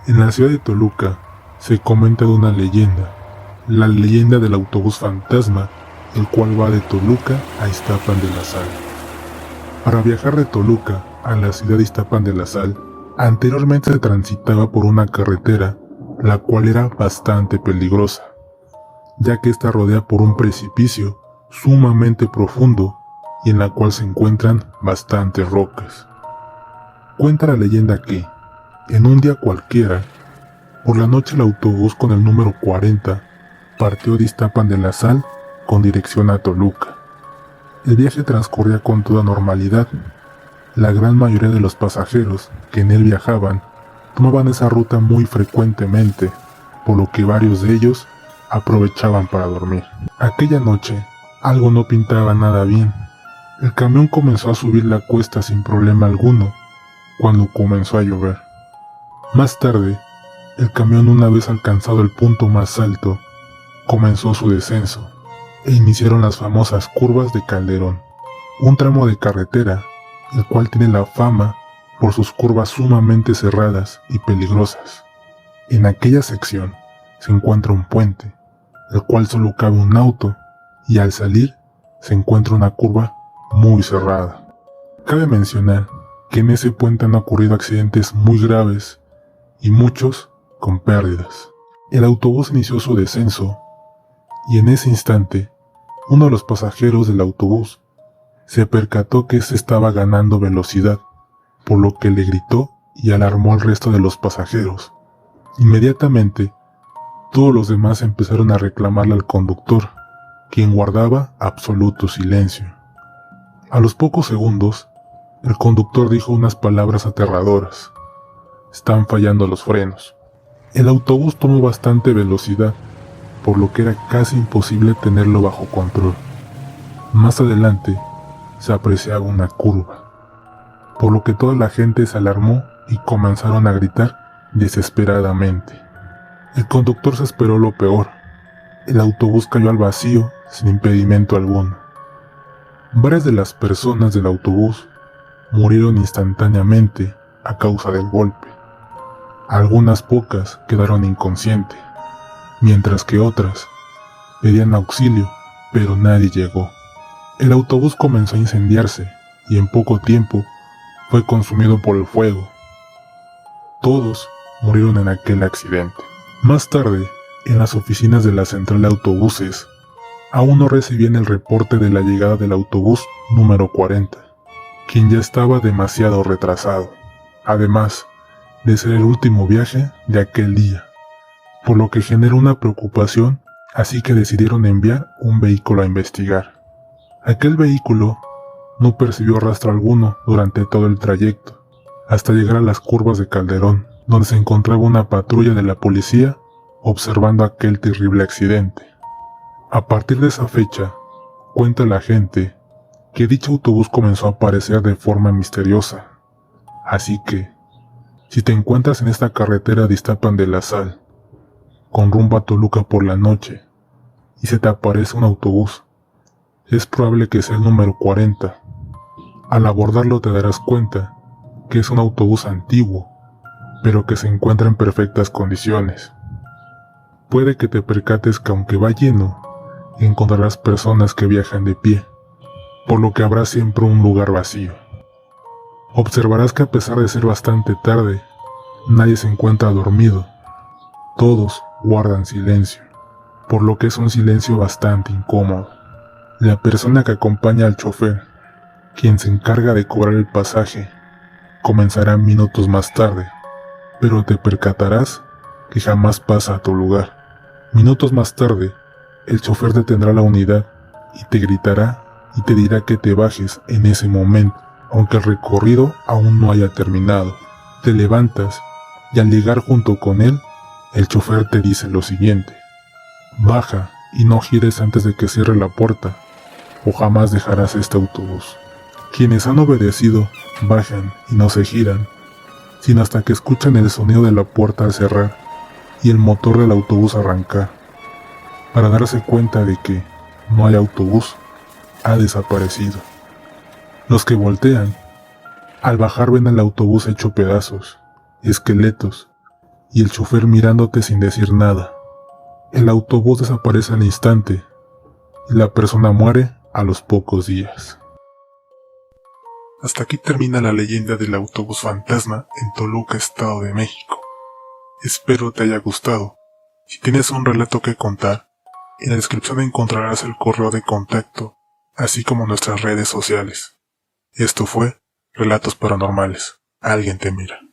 En la ciudad de Toluca se comenta de una leyenda, la leyenda del autobús fantasma, el cual va de Toluca a Iztapan de la Sal. Para viajar de Toluca a la ciudad de Iztapan de la Sal, anteriormente se transitaba por una carretera, la cual era bastante peligrosa, ya que está rodeada por un precipicio sumamente profundo y en la cual se encuentran bastantes rocas. Cuenta la leyenda que, en un día cualquiera, por la noche el autobús con el número 40 partió de Iztapan de la Sal con dirección a Toluca. El viaje transcurría con toda normalidad. La gran mayoría de los pasajeros que en él viajaban tomaban esa ruta muy frecuentemente, por lo que varios de ellos aprovechaban para dormir. Aquella noche, algo no pintaba nada bien. El camión comenzó a subir la cuesta sin problema alguno, cuando comenzó a llover. Más tarde, el camión, una vez alcanzado el punto más alto, comenzó su descenso, e iniciaron las famosas curvas de Calderón, un tramo de carretera, el cual tiene la fama por sus curvas sumamente cerradas y peligrosas. En aquella sección se encuentra un puente, el cual solo cabe un auto, y al salir se encuentra una curva muy cerrada. Cabe mencionar que en ese puente han ocurrido accidentes muy graves y muchos con pérdidas. El autobús inició su descenso y en ese instante uno de los pasajeros del autobús se percató que se estaba ganando velocidad, por lo que le gritó y alarmó al resto de los pasajeros. Inmediatamente, todos los demás empezaron a reclamarle al conductor, quien guardaba absoluto silencio. A los pocos segundos, el conductor dijo unas palabras aterradoras: "Están fallando los frenos". El autobús tomó bastante velocidad, por lo que era casi imposible tenerlo bajo control. Más adelante, se apreciaba una curva, por lo que toda la gente se alarmó y comenzaron a gritar desesperadamente. El conductor se esperó lo peor. El autobús cayó al vacío sin impedimento alguno. Varias de las personas del autobús murieron instantáneamente a causa del golpe. Algunas pocas quedaron inconscientes, mientras que otras pedían auxilio, pero nadie llegó. El autobús comenzó a incendiarse y en poco tiempo fue consumido por el fuego. Todos murieron en aquel accidente. Más tarde, en las oficinas de la central de autobuses, aún no recibían el reporte de la llegada del autobús número 40, quien ya estaba demasiado retrasado, además de ser el último viaje de aquel día, por lo que generó una preocupación, así que decidieron enviar un vehículo a investigar. Aquel vehículo no percibió rastro alguno durante todo el trayecto, hasta llegar a las curvas de Calderón, donde se encontraba una patrulla de la policía observando aquel terrible accidente. A partir de esa fecha, cuenta la gente que dicho autobús comenzó a aparecer de forma misteriosa. Así que, si te encuentras en esta carretera de Iztapan de la Sal, con rumbo a Toluca por la noche, y se te aparece un autobús, es probable que sea el número 40. Al abordarlo te darás cuenta que es un autobús antiguo, pero que se encuentra en perfectas condiciones. Puede que te percates que aunque va lleno, encontrarás personas que viajan de pie, por lo que habrá siempre un lugar vacío. Observarás que a pesar de ser bastante tarde, nadie se encuentra dormido. Todos guardan silencio, por lo que es un silencio bastante incómodo. La persona que acompaña al chofer, quien se encarga de cobrar el pasaje, comenzará minutos más tarde, pero te percatarás que jamás pasa a tu lugar. Minutos más tarde, el chofer detendrá la unidad y te gritará y te dirá que te bajes en ese momento, aunque el recorrido aún no haya terminado. Te levantas y al llegar junto con él, el chofer te dice lo siguiente: "Baja y no gires antes de que cierre la puerta, o jamás dejarás este autobús". Quienes han obedecido bajan y no se giran, sino hasta que escuchan el sonido de la puerta al cerrar y el motor del autobús arrancar, para darse cuenta de que no hay autobús, ha desaparecido. Los que voltean, al bajar ven al autobús hecho pedazos, esqueletos, y el chofer mirándote sin decir nada. El autobús desaparece al instante y la persona muere a los pocos días. Hasta aquí termina la leyenda del autobús fantasma en Toluca, Estado de México. Espero te haya gustado. Si tienes un relato que contar, en la descripción encontrarás el correo de contacto, así como nuestras redes sociales. Esto fue Relatos Paranormales. Alguien te mira.